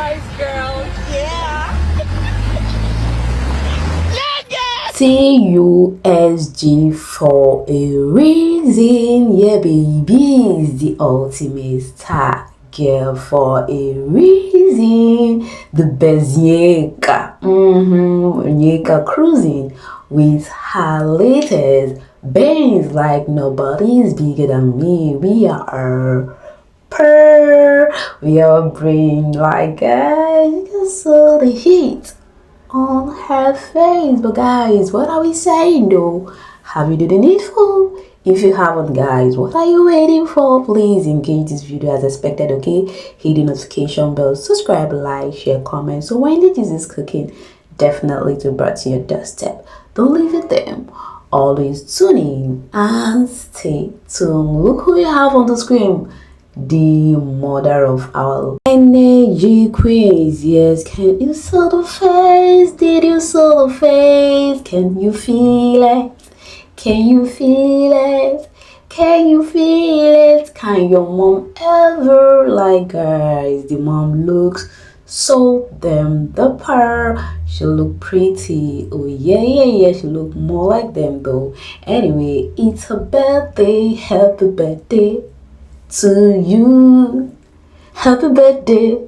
nice girl. Yeah. TUSG for a reason. Yeah, baby is the ultimate star girl for a reason. The best Onyeka cruising with her latest bangs like nobody is bigger than me. We are we are brain like guys. You can see the heat on her face. But guys, what are we saying though? Have you done the needful? If you haven't, guys, what are you waiting for? Please engage this video as expected, okay? Hit the notification bell, subscribe, like, share, comment. So when the juice is cooking, definitely to brought to your doorstep. Don't leave it there. Always tune in and stay tuned. Look who you have on the screen. The mother of our energy queens. Yes, can you see the face? Did you see the face? Can you feel it? Can you feel it? Can you feel it? Can your mom ever like guys? The mom looks so damn the pearl. She look pretty. Oh yeah. She look more like them though. Anyway, it's her birthday. Happy birthday to you. Happy birthday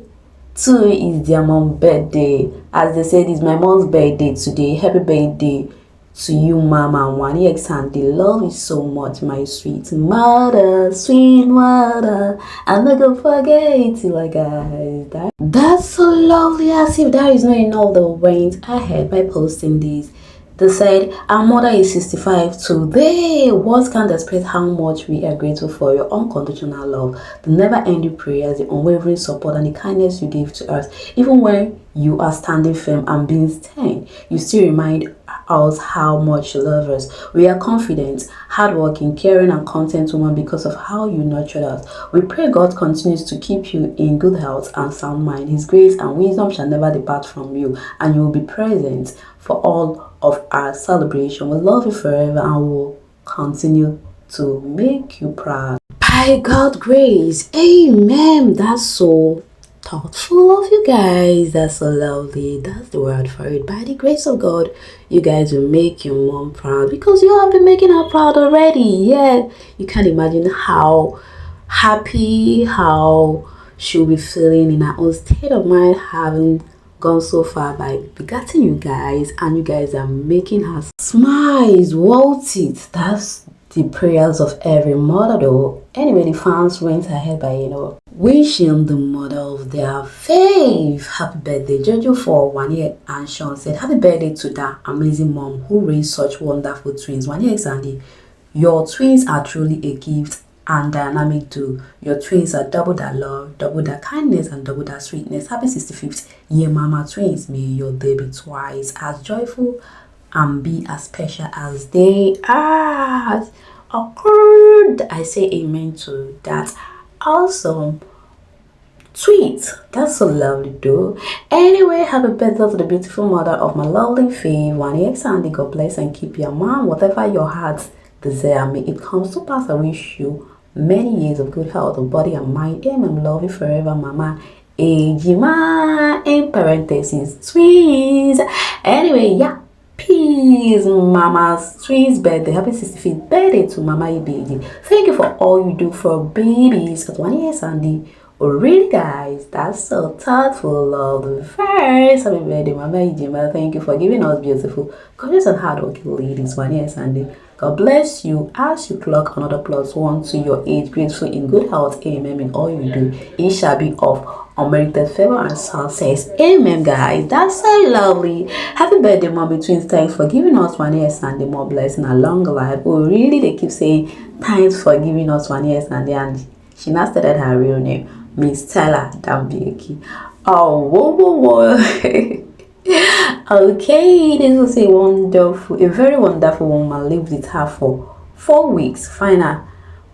to is their mom's birthday. As they said, it's my mom's birthday today. Happy birthday to you, Mama Wannixhandi. Love you so much, my sweet mother, sweet mother. I'm not gonna forget you, like guys. That's so lovely. As if that is not enough, the went ahead by posting this. They said, our mother is 65 today. Words can't express how much we are grateful for your unconditional love, the never-ending prayers, the unwavering support, and the kindness you give to us. Even when you are standing firm and being stern, you still remind us how much you love us. We are confident, hardworking, caring, and content woman because of how you nurtured us. We pray God continues to keep you in good health and sound mind. His grace and wisdom shall never depart from you, and you will be present for all of our celebration. We love you forever and will continue to make you proud. By God's grace, amen. That's so thoughtful of you guys. That's so lovely. That's the word for it. By the grace of God, you guys will make your mom proud because you have been making her proud already. Yeah, you can't imagine how happy, how she'll be feeling in her own state of mind having gone so far by begetting you guys, and you guys are making her smiles worth it. That's the prayers of every mother though. Anyway, the fans went ahead by wishing the mother of their faith happy birthday. Jojo for 1 year and Sean said happy birthday to that amazing mom who raised such wonderful twins. Wannixhandi, your twins are truly a gift and dynamic too. Your twins are double that love, double that kindness, and double that sweetness. Happy 65th year, Mama twins. May your day be twice as joyful and be as special as they are. Occurred. I say amen to that. Awesome tweet. That's so lovely though. Anyway, happy birthday to the beautiful mother of my lovely faith, Wannixhandi. God bless and keep your mom. Whatever your heart desire, may it come to pass. I wish you many years of good health of body and mind. Amen. Love you forever, Mama Ejima, in parentheses twins. Anyway, yeah, peace. Mama's twins birthday. Happy 65th birthday to Mama Ibeji. Thank you for all you do for babies at Wannixhandi. Oh really guys, that's so thoughtful. Love the first. Happy birthday, Mama Ejima. Thank you for giving us beautiful, gorgeous and hardworking ladies. Wannixhandi. God bless you as you clock another +1 to your age, grateful in good health. Amen. In all you do, it shall be of unmerited favor and success. Amen, guys. That's so lovely. Happy birthday, Mommy Twins. Thanks for giving us Wannixhandi more blessing and long life. Oh, really? They keep saying thanks for giving us Wannixhandi, and she now started her real name, Miss Stella Dambieki. Oh, whoa. Okay, this was a very wonderful woman. Lived with her for 4 weeks. Final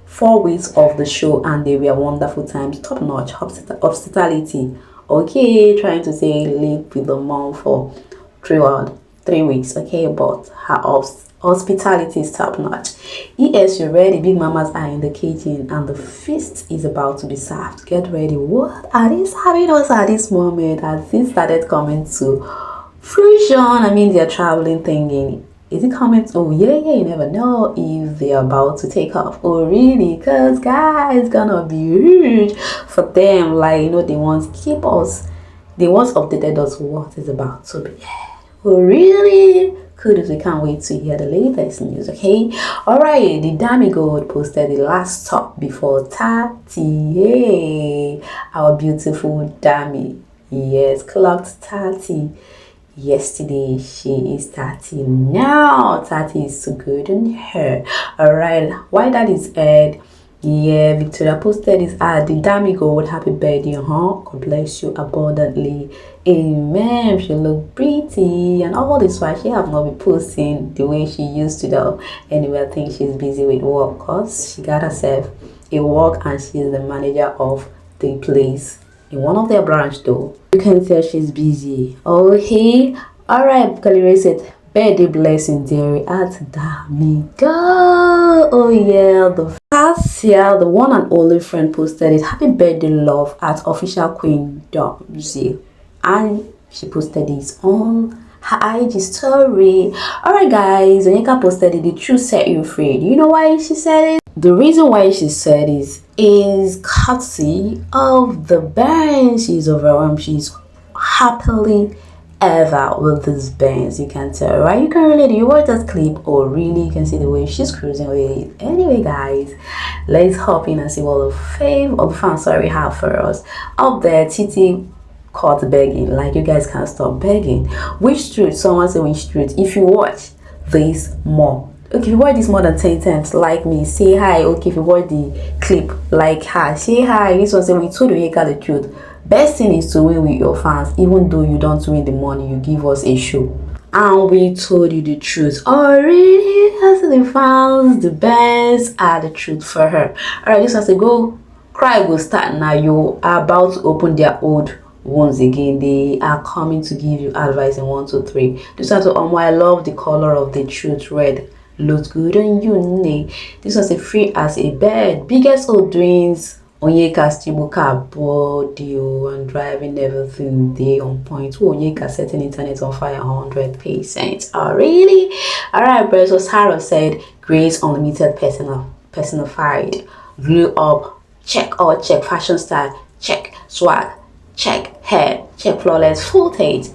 4 weeks of the show, and they were wonderful times, top notch hospitality. Okay, trying to say live with the mom for 3 weeks. Okay, but her Hospitality is top notch. ES, you're ready. Big mamas are in the kitchen and the feast is about to be served. Get ready. What are they serving us at this moment? As things started coming to fruition, I mean, they're traveling thinking, is it coming? Oh, yeah, you never know if they're about to take off. Oh, really? Because, guys, it's gonna be huge for them. Like, you know, they want to keep us, they want to update us what is about to be. Oh, really? Kudos, we can't wait to hear the latest news, okay? Alright, the Dami Gold posted the last stop before 30. Hey, our beautiful Dami. Yes, clocked 30 yesterday. She is 30 now. 30 is so good on her. Alright, why that is aired? Yeah, Victoria posted this ad. The Dami Gold, happy birthday, huh? God bless you abundantly. Amen. She look pretty and all this while she have not been posting the way she used to though. Anyway, I think she's busy with work because she got herself a work and she's the manager of the place in one of their branch though. You can tell she's busy. Okay. Alright, Kellyrae said birthday blessing dairy at Dami Gold. Oh yeah, the Cassia, the one and only friend, posted it. Happy birthday, love, at official Queen Domsey. And she posted this on her IG story. Alright guys, Onyeka posted it. The truth set you free. Do you know why she said it? The reason why she said it is courtesy of the band. She's overwhelmed. She's happily ever with this bands. You can tell, right? You can relate. You watch that clip, or really you can see the way she's cruising with it. Anyway guys, let's hop in and see what the fans have for us. Up there, Titi caught begging. Like, you guys can't stop begging. Which truth? Someone say which truth? If you watch this more, okay, if you watch this more than 10 times, like me, say hi. Okay, if you watch the clip, like her, say hi. This one say we told Onyeka the truth. Best thing is to win with your fans. Even though you don't win the money, you give us a show and we told you the truth. Already, as the fans, the best are the truth for her. Alright, this one say go cry, go start now. You are about to open their old once again. They are coming to give you advice in 1, 2, 3. This one say I love the color of the truth, red. Looks good on you, nay. This was a free as a bird. Biggest old dreams. Onyeka Stibuka body and driving everything day on point. Onyeka setting internet on fire 100%. Oh really? Alright, Brezo Sarah said Grace Unlimited personified. Grew up, check, all check, fashion style, check, swag, check, hair, check, flawless, full tate,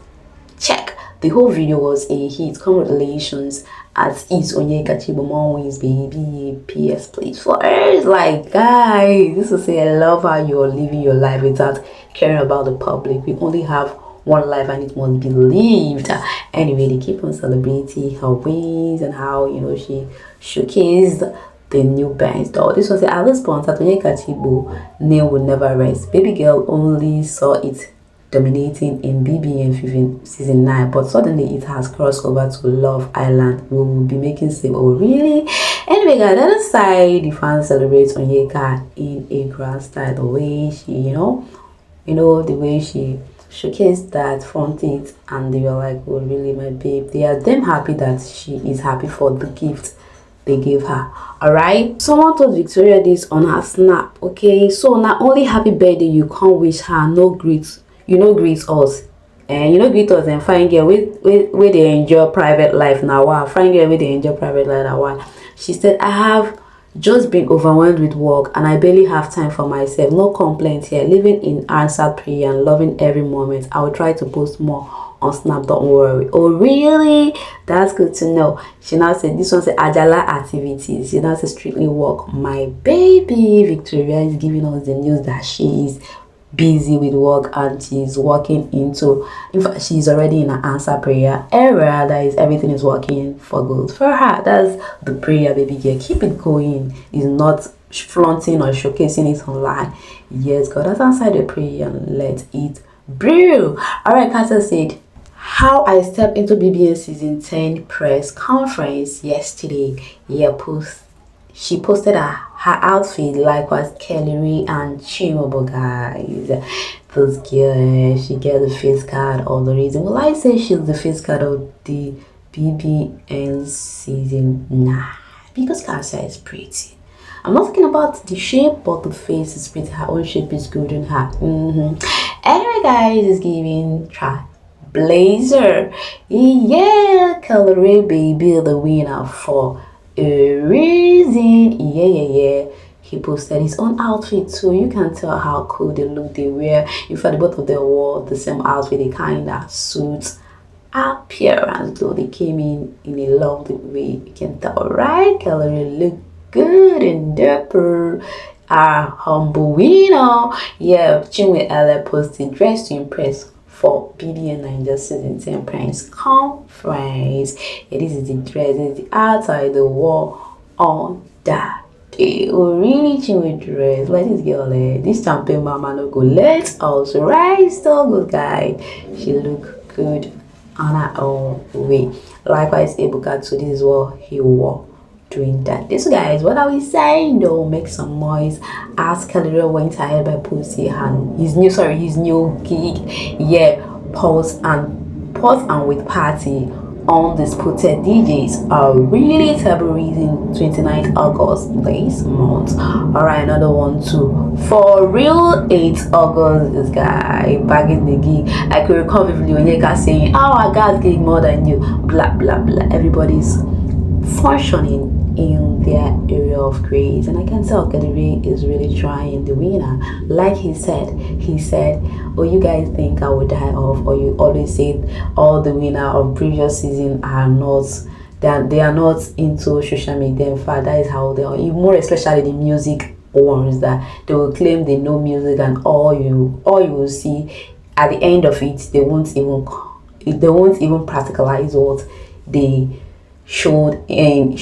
check. The whole video was a hit. Congratulations. As is Onyeka Chibomon baby. PS please for her. Like guys, this is say I love how you're living your life without caring about the public. We only have one life and it must be lived. Anyway, they keep on celebrating her wins and how, you know, she showcased the new bands though. This was at this point that Onyeka Chibo nail would never rest. Baby girl only saw it dominating in BBN season 9, but suddenly it has crossed over to Love Island. We will be making same. Oh really? Anyway guys, the other side, the fans celebrate Onyeka in a grand style. The way she, you know the way she showcased that front it, and they were like, oh really, my babe. They are them happy that she is happy for the gift they gave her. All right, someone told Victoria this on her snap. Okay, so not only happy birthday you can't wish her, no greet, you know, greet us, and you know, greet us and fine girl with they enjoy private life now. Wow, fine girl with they enjoy private life now. Wow. She said, I have just been overwhelmed with work and I barely have time for myself. No complaints here. Living in answered prayer and loving every moment. I will try to post more on Snap, don't worry. Oh really? That's good to know. She now said, this one said Ajala activities. She now said strictly work. My baby Victoria is giving us the news that she is busy with work and she's working into, in fact she's already in an answer prayer era. That is, everything is working for good for her. That's the prayer, baby girl. Keep it going. Is not flaunting or showcasing it online. Yes, God has answered the prayer and let it brew. Alright, Cassia said how I stepped into BBN season 10 press conference yesterday. Yeah, she posted her outfit, likewise Kellyrae and Chimobo guys. This girl, she get the face card of the reason. Well, I say she's the face card of the BBN season 9 because Cassia is pretty. I'm not talking about the shape, but the face is pretty. Her own shape is good in her. Anyway, guys, it's giving try blazer. Yeah, Kellyrae baby, the winner for a reason. Yeah. He posted his own outfit too. You can tell how cool they look they wear. In fact, both of them wore the same outfit. They kind of suit appearance, though they came in a lovely way. You can tell, right? Kellyrae look good and dapper. Our humble winner. Yeah, Chinwe Ella posted dress to impress for bbnaijatrending season 10 press conference. Yeah, this is the dress, this is the outside the wall on that day. Oh, really, Chinwe dress like this girl. This champagne mama no go let us right. So good guy. She look good on her own way. Likewise, Ebuka too. This is what he wore doing that. This guys, what are we saying though? Make some noise as Kellyrae went ahead by posting his new gig. Yeah, pause and with party on disputed DJs are really February 29th August this month. Alright, another one too. For real 8 August, this guy bagging the gig. I could recall vividly Onyeka saying, "Oh, I got gig more than you." Blah blah blah. Everybody's functioning in their area of grace, and I can tell Kellyrae is really trying the winner. Like he said, "Oh, you guys think I would die off?" Or you always say all the winner of previous season are not they are not into social media. In fact, that is how they are. More especially the music ones, that they will claim they know music, and all you will see at the end of it, they won't even practicalize what they showcase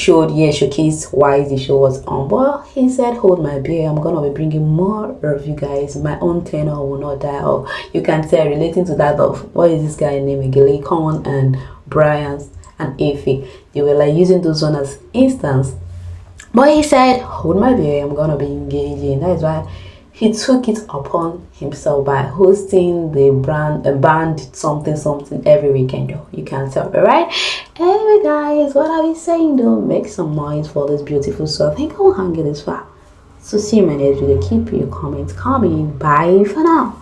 why the show was on. But he said, "Hold my beer, I'm gonna be bringing more of you guys. My own tenor will not die off." You can tell, relating to that of what is this guy named Con and Brian and Effie, they were like using those one as instance. But he said, "Hold my beer, I'm gonna be engaging." That is why he took it upon himself by hosting the band something every weekend. You can tell, right? Anyway, guys, what are we saying though? Make some noise for this beautiful song. I think I will hang it as well. So see you in my next video. Keep your comments coming. Bye for now.